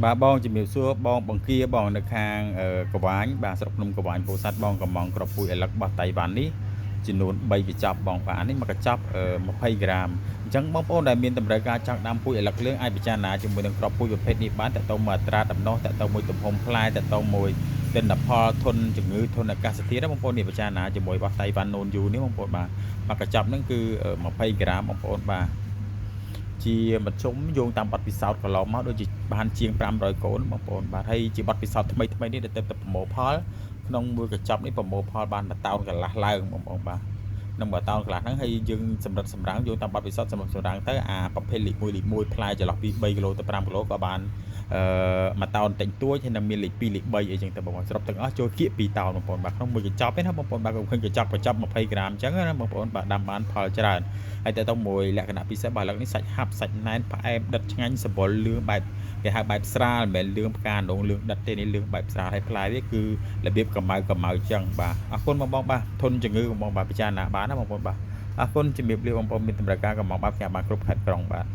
បាទបងជំរាបសួរបងបង្គាបងនៅខាងកង្វាញបាទស្រុកភ្នំកង្វាញពោធិ៍សាត់បងកំងគ្រាប់ពូជឥឡឹករបស់តៃវ៉ាន់នេះចំនួន3កញ្ចប់បងបាទនេះមួយកញ្ចប់20ក្រាមអញ្ចឹងបងប្អូនដែលមានតម្រូវការចង់ដាំពូជឥឡឹកលឿងអាចពិចារណាជាមួយនឹងគ្រាប់ពូជប្រភេទនេះបានតើតើមួយអត្រាដំណោះតើតើមួយទំហំផ្លែតើតើមួយទិន្នផលធន់ជំងឺធន់អាកាសធាតុបងប្អូននេះពិចារណាជាមួយរបស់តៃវ៉ាន់ណូនយូនេះបងប្អូនបាទមួយកញ្ចប់ហ្នឹងគឺ20ក្រាមបងប្អូនបាទជាមធ្យមយោងតាមបទពិសោធន៍កន្លងមកដូចជាបានជាង500កូនបងប្អូនបាទហើយជាបទពិសោធន៍ថ្មីនេះដែលទៅប្រមូលផលក្នុងមួយកញ្ចប់នេះប្រមូលផលបាន1តោនកន្លះឡើងបងប្អូនបាទនឹង1តោនកន្លះហ្នឹងហើយយើងសម្រិតសម្រាំងយោងតាមបទពិសោធន៍សម្រាំងទៅអាប្រភេទលេខ1ផ្លែចន្លោះពី3គីឡូទៅ5គីឡូក៏បាន1តោនតិចតួចហើយនឹងមានលេខ2លេខ3អីចឹងទៅបងប្អូនសរុបទាំងអស់ចូលគៀក2តោនបងប្អូនបាទក្នុងមួយកញ្ចប់ទេណាបងប្អូនបាទខ្ញុំឃើញកញ្ចប់20ក្រាមអញ្ចឹងណាបងប្អូនបាទដាំបានផលច្រើនហើយទៅមួយលក្ខណៈពិសេសរបស់ឥឡូវនេះសាច់ហាប់សាច់ណែនផ្អែមដិតឆ្ងាញ់សម្បុរលឿងបែបគេហៅបែបស្រាលមិនមែនលឿងផ្កាដងលឿងដិតទេនេះលឿងបែបស្រាលហើយផ្លែវាគឺរបៀបកម្ៅអញ្ចឹងបាទអរគុណបងប្អូនបាទធន់ជំងឺបងប្អូនបាទពិចារណាបានណាបងប្អូនបាទអរគុណជំរាបលាបងប្អូនមានតម្រូវការកំងបាទផ្ញើបានគ្រប់ខេត្តក្រុងបាទ